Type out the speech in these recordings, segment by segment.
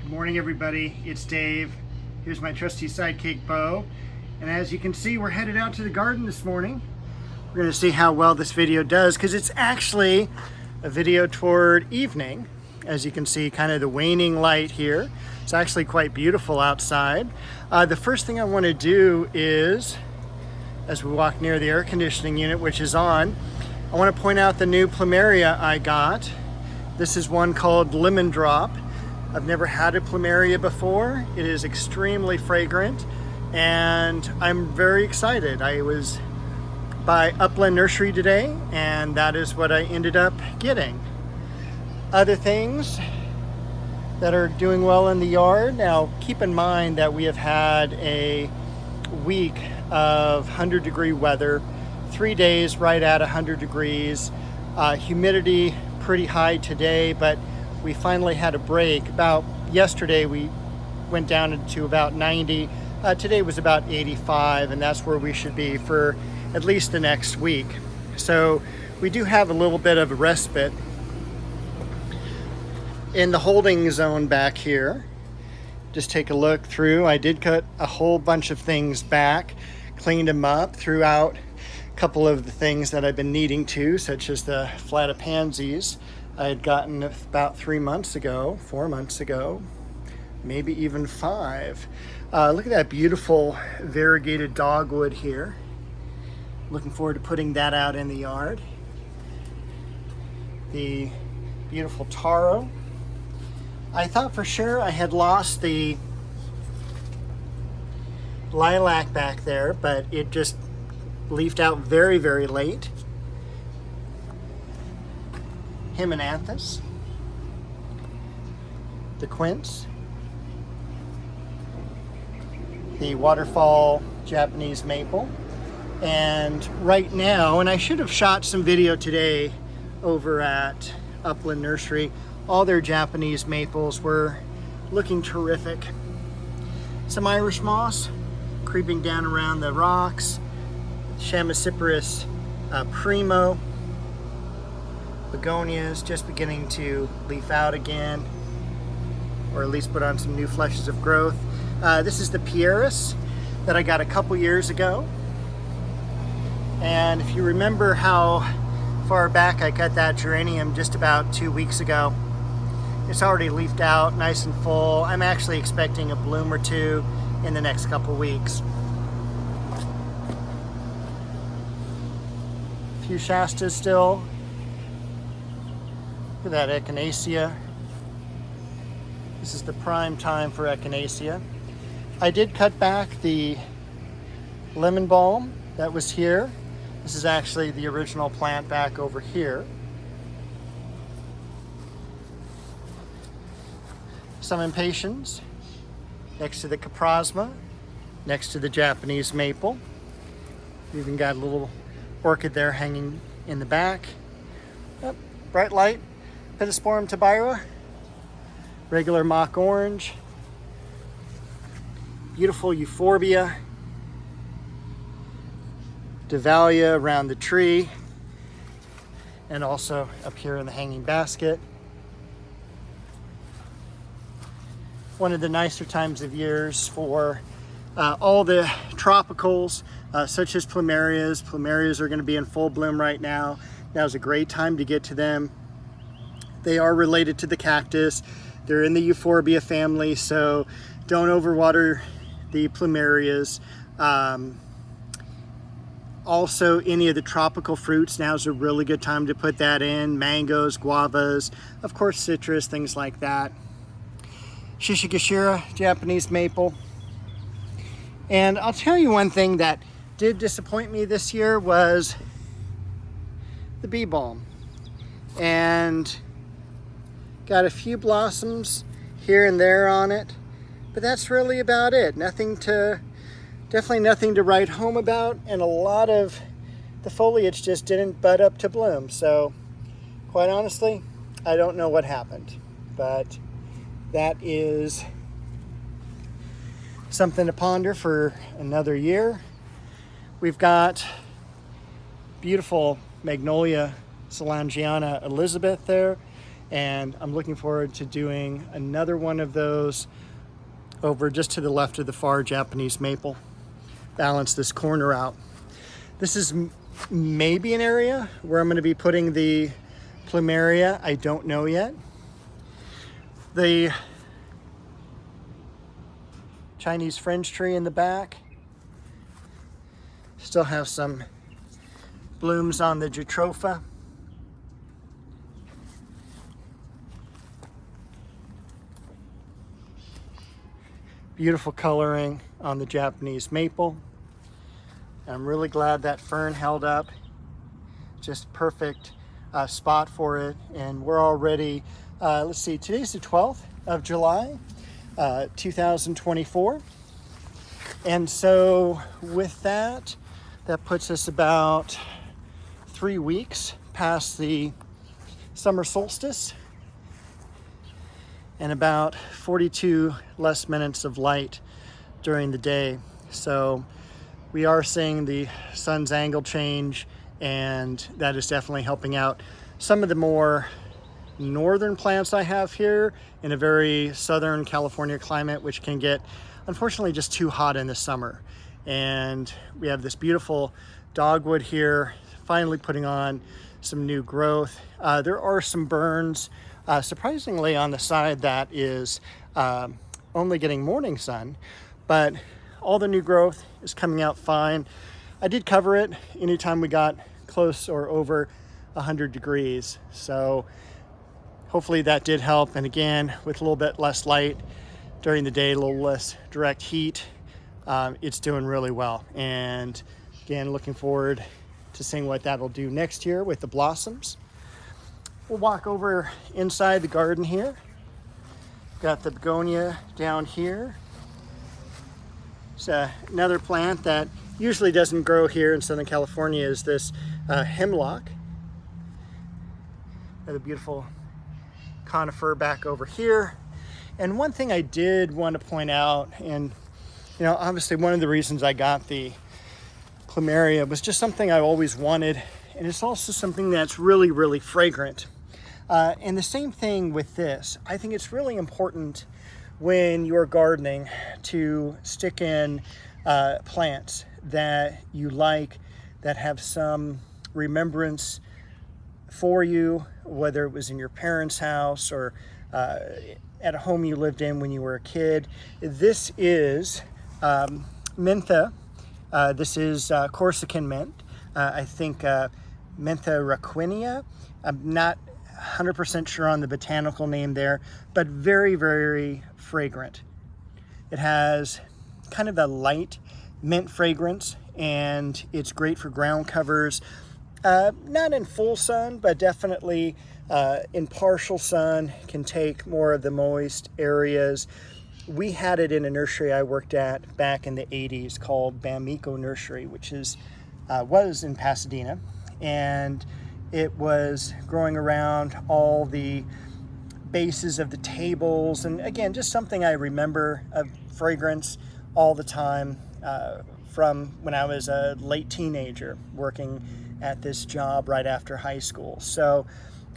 Good morning, everybody. It's Dave. Here's my trusty sidekick, Bo. And as you can see, we're headed out to the garden this morning. We're going to see how well this video does, because it's actually a video toward evening. As you can see, kind of the waning light here. It's actually quite beautiful outside. The first thing I want to do is, as we walk near the air conditioning unit, which is on, I want to point out the new Plumeria I got. This is one called Lemon Drop. I've never had a Plumeria before. It is extremely fragrant and I'm very excited. I was by Upland Nursery today and that is what I ended up getting. Other things that are doing well in the yard. Now keep in mind that we have had a week of 100-degree weather, 3 days right at 100 degrees, humidity pretty high today, but we finally had a break. About yesterday we went down to about 90. Today was about 85, and that's where we should be for at least the next week. So we do have a little bit of a respite. In the holding zone back here, just take a look through. I did cut a whole bunch of things back, cleaned them up, threw out a couple of the things that I've been needing to, such as the Flatapansies I had gotten about 4 months ago, maybe even 5. Look at that beautiful variegated dogwood here. Looking forward to putting that out in the yard. The beautiful taro. I thought for sure I had lost the lilac back there, but it just leafed out very, very late. Hymenanthus, the quince, the waterfall Japanese maple, and right now, and I should have shot some video today over at Upland Nursery, all their Japanese maples were looking terrific. Some Irish moss creeping down around the rocks, Chamaecyparis primo, begonias just beginning to leaf out again, or at least put on some new fleshes of growth. This is the Pieris that I got a couple years ago. And if you remember how far back I cut that geranium just about 2 weeks ago, it's already leafed out nice and full. I'm actually expecting a bloom or two in the next couple weeks. A few Shastas still. Look at that echinacea. This is the prime time for echinacea. I did cut back the lemon balm that was here. This is actually the original plant back over here. Some impatiens next to the caprasma, next to the Japanese maple. We even got a little orchid there hanging in the back. Oh, bright light. Pittosporum tabaira, regular mock orange, beautiful euphorbia, Davallia around the tree, and also up here in the hanging basket. One of the nicer times of years for all the tropicals, such as plumerias. Plumerias are going to be in full bloom right now. Now's a great time to get to them. They are related to the cactus. They're in the euphorbia family, so don't overwater the plumerias. Also, any of the tropical fruits, now's a really good time to put that in. Mangoes, guavas, of course citrus, things like that. Shishigashira, Japanese maple. And I'll tell you one thing that did disappoint me this year was the bee balm. And got a few blossoms here and there on it, but that's really about it. Definitely nothing to write home about, and a lot of the foliage just didn't bud up to bloom. So quite honestly, I don't know what happened, but that is something to ponder for another year. We've got beautiful Magnolia Solangiana Elizabeth there. And I'm looking forward to doing another one of those over just to the left of the far Japanese maple. Balance this corner out. This is maybe an area where I'm going to be putting the Plumeria. I don't know yet. The Chinese fringe tree in the back. Still have some blooms on the Jatropha. Beautiful coloring on the Japanese maple. I'm really glad that fern held up. Just perfect spot for it. And we're already, let's see, today's the 12th of July, 2024. And so with that, that puts us about 3 weeks past the summer solstice and about 42 less minutes of light during the day. So we are seeing the sun's angle change, and that is definitely helping out some of the more northern plants I have here in a very southern California climate, which can get, unfortunately, just too hot in the summer. And we have this beautiful dogwood here, finally putting on some new growth. There are some burns, surprisingly, on the side that is only getting morning sun, but all the new growth is coming out fine. I did cover it anytime we got close or over 100 degrees. So hopefully that did help. And again, with a little bit less light during the day, a little less direct heat, it's doing really well. And again, looking forward to seeing what that'll do next year with the blossoms. We'll walk over inside the garden here. Got the begonia down here. It's another plant that usually doesn't grow here in Southern California is this hemlock. Got a beautiful conifer back over here. And one thing I did want to point out, and obviously one of the reasons I got the Plumeria was just something I always wanted, and it's also something that's really, really fragrant. And the same thing with this. I think it's really important when you're gardening to stick in plants that you like, that have some remembrance for you, whether it was in your parents' house or at a home you lived in when you were a kid. This is mentha. This is Corsican mint. I think Mentha raquinia. I'm not 100% sure on the botanical name there, but very, very fragrant. It has kind of a light mint fragrance, and it's great for ground covers. Not in full sun, but definitely in partial sun, can take more of the moist areas. We had it in a nursery I worked at back in the 80s called Bamico Nursery, which was in Pasadena, and it was growing around all the bases of the tables. And again, just something I remember of fragrance all the time from when I was a late teenager working at this job right after high school. So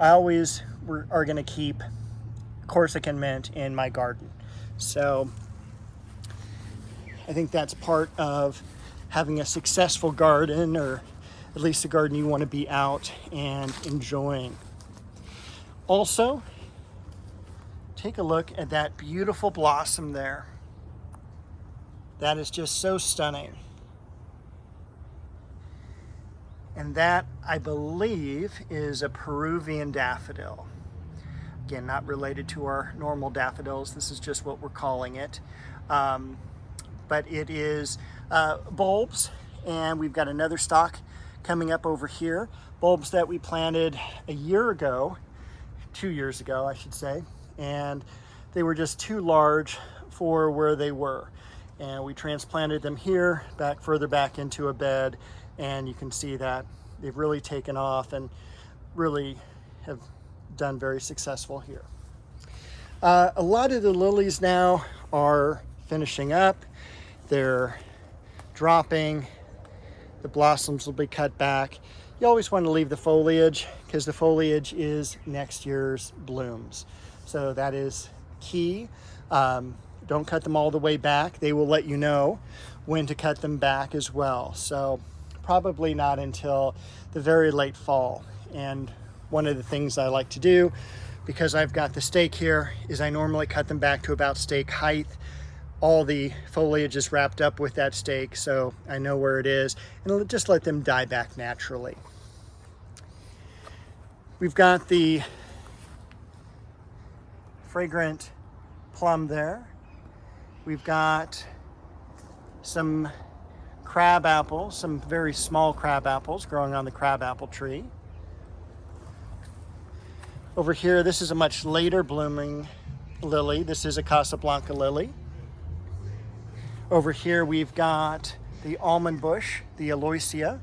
I always are going to keep Corsican mint in my garden. So I think that's part of having a successful garden, or at least a garden you want to be out and enjoying. Also, take a look at that beautiful blossom there. That is just so stunning. And that, I believe, is a Peruvian daffodil. Again, not related to our normal daffodils. This is just what we're calling it. But it is bulbs, and we've got another stalk coming up over here. Bulbs that we planted a year ago, 2 years ago, I should say, and they were just too large for where they were. And we transplanted them here, further back into a bed, and you can see that they've really taken off and really have done very successful here. A lot of the lilies now are finishing up. They're dropping. The blossoms will be cut back. You always want to leave the foliage because the foliage is next year's blooms. So that is key. Don't cut them all the way back. They will let you know when to cut them back as well. So probably not until the very late fall. And one of the things I like to do, because I've got the stake here, is I normally cut them back to about stake height. All the foliage is wrapped up with that stake, so I know where it is, and I'll just let them die back naturally. We've got the fragrant plum there. We've got some crab apples, some very small crab apples growing on the crab apple tree. Over here, this is a much later blooming lily. This is a Casablanca lily. Over here, we've got the almond bush, the Aloysia,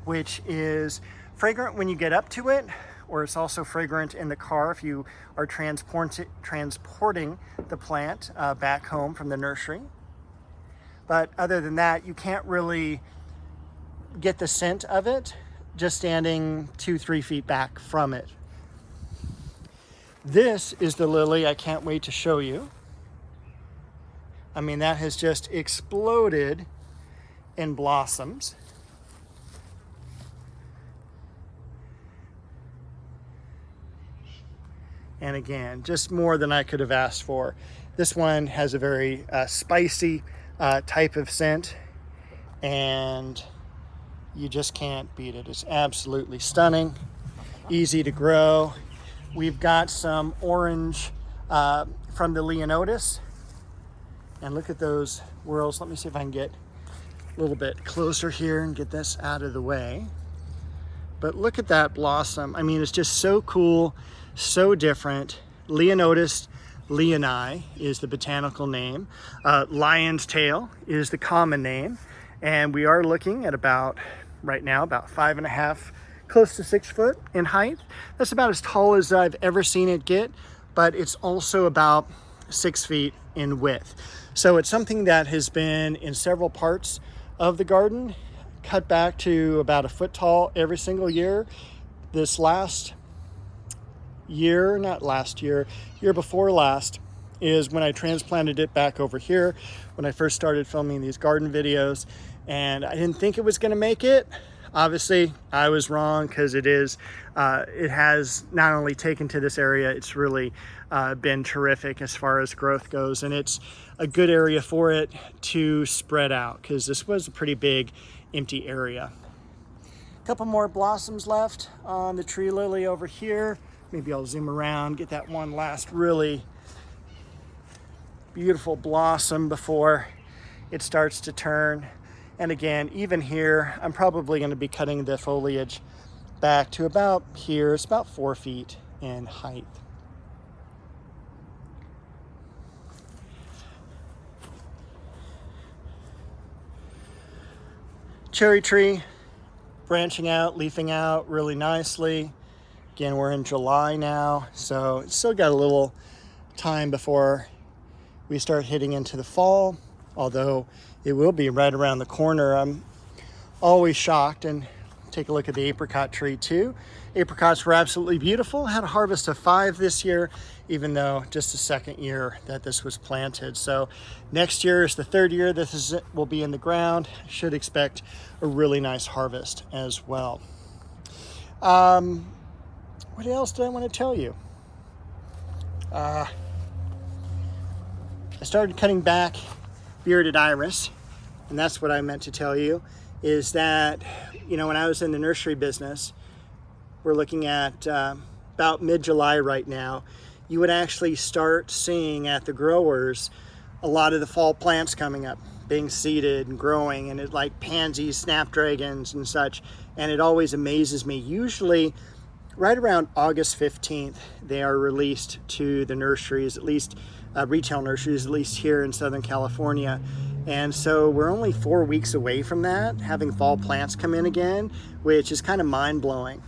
which is fragrant when you get up to it, or it's also fragrant in the car if you are transporting the plant back home from the nursery. But other than that, you can't really get the scent of it just standing 2-3 feet back from it. This is the lily I can't wait to show you. I mean, that has just exploded in blossoms. And again, just more than I could have asked for. This one has a very spicy type of scent, and you just can't beat it. It's absolutely stunning, easy to grow. We've got some orange from the Leonotis, and look at those whorls. Let me see if I can get a little bit closer here and get this out of the way. But look at that blossom. I mean, it's just so cool, so different. Leonotis leoni is the botanical name. Lion's tail is the common name. And we are looking at right now, about 5.5, close to 6 foot in height. That's about as tall as I've ever seen it get, but it's also about 6 feet in width. So it's something that has been in several parts of the garden, cut back to about 1 foot tall every single year. This last year, not last year, year before last, is when I transplanted it back over here when I first started filming these garden videos, and I didn't think it was going to make it. Obviously, I was wrong, because it has not only taken to this area, it's really been terrific as far as growth goes, and it's a good area for it to spread out, because this was a pretty big empty area. A couple more blossoms left on the tree lily over here. Maybe I'll zoom around, get that one last really beautiful blossom before it starts to turn. And again, even here, I'm probably going to be cutting the foliage back to about here. It's about 4 feet in height. Cherry tree, branching out, leafing out really nicely. Again, we're in July now, so it's still got a little time before we start hitting into the fall, although it will be right around the corner. I'm always shocked, and take a look at the apricot tree too. Apricots were absolutely beautiful. Had a harvest of 5 this year, even though just the 2nd year that this was planted. So next year is the 3rd year this will be in the ground. Should expect a really nice harvest as well. What else did I want to tell you? I started cutting back bearded iris, and that's what I meant to tell you, is that, you know, when I was in the nursery business, we're looking at about mid-July right now, you would actually start seeing at the growers a lot of the fall plants coming up, being seeded and growing, and it like pansies, snapdragons and such, and it always amazes me. Usually right around August 15th, they are released to the nurseries, at least retail nurseries, at least here in Southern California. And so we're only 4 weeks away from that, having fall plants come in again, which is kind of mind-blowing.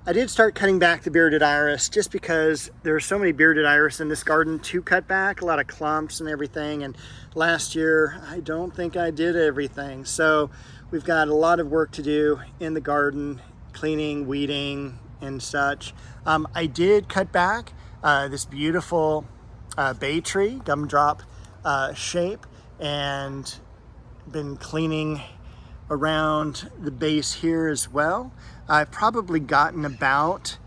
I did start cutting back the bearded iris just because there are so many bearded iris in this garden to cut back, a lot of clumps and everything. And last year, I don't think I did everything. So we've got a lot of work to do in the garden, cleaning, weeding, and such. I did cut back this beautiful bay tree, gumdrop shape, and been cleaning around the base here as well. I've probably gotten about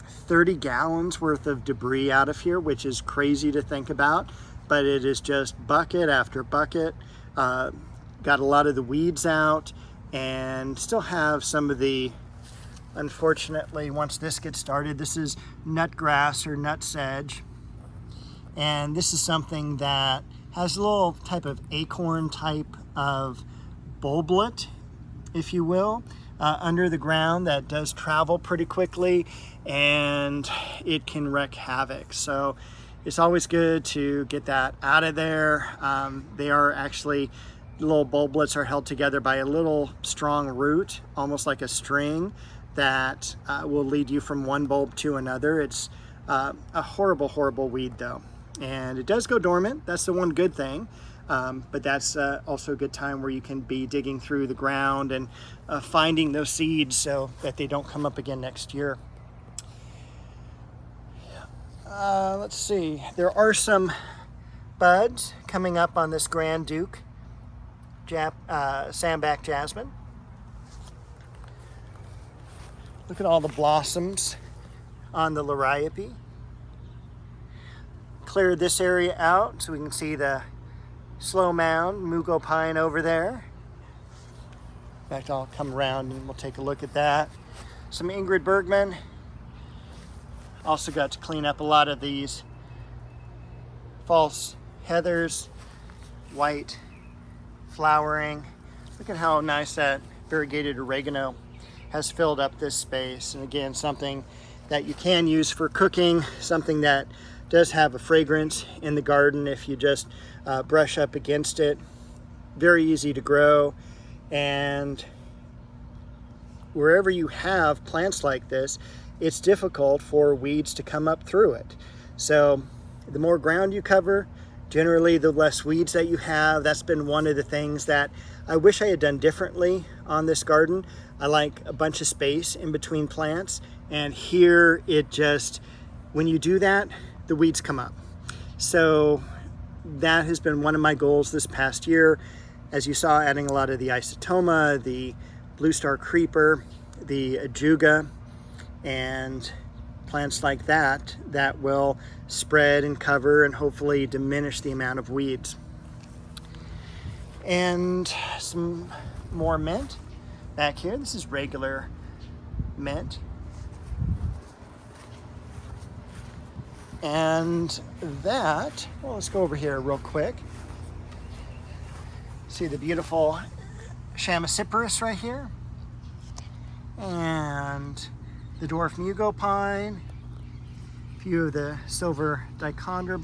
30 gallons worth of debris out of here, which is crazy to think about, but it is just bucket after bucket. Got a lot of the weeds out, and still have some of the, unfortunately, once this gets started, this is nut grass or nut sedge, and this is something that has a little type of acorn type of bulblet, if you will, under the ground that does travel pretty quickly, and it can wreak havoc. So it's always good to get that out of there. They are actually, the little bulblets are held together by a little strong root, almost like a string, that will lead you from one bulb to another. It's a horrible, horrible weed though. And it does go dormant. That's the one good thing. But that's also a good time where you can be digging through the ground and finding those seeds so that they don't come up again next year. Let's see, there are some buds coming up on this Grand Duke sandback jasmine. Look at all the blossoms on the liriope. Cleared this area out so we can see the slow mound, mugo pine over there. In fact, I'll come around and we'll take a look at that. Some Ingrid Bergman. Also got to clean up a lot of these false heathers, white flowering. Look at how nice that variegated oregano has filled up this space. And again, something that you can use for cooking, something that does have a fragrance in the garden if you just brush up against it. Very easy to grow, and wherever you have plants like this, it's difficult for weeds to come up through it. So the more ground you cover, generally the less weeds that you have. That's been one of the things that I wish I had done differently on this garden. I like a bunch of space in between plants, and here it just, when you do that, the weeds come up. So that has been one of my goals this past year. As you saw, adding a lot of the isotoma, the blue star creeper, the ajuga, and plants like that that will spread and cover and hopefully diminish the amount of weeds. And some more mint back here. This is regular mint. And that, well, let's go over here real quick. See the beautiful Chamaecyparis right here. And the dwarf mugo pine. A few of the silver dichondra.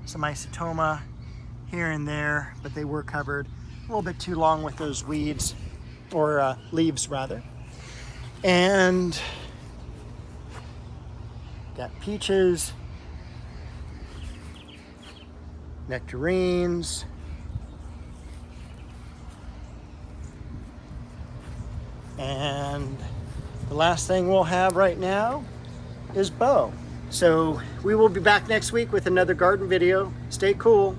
Some isotoma here and there, but they were covered a little bit too long with those weeds, or leaves rather. And got peaches, nectarines, and the last thing we'll have right now is bow. So we will be back next week with another garden video. Stay cool.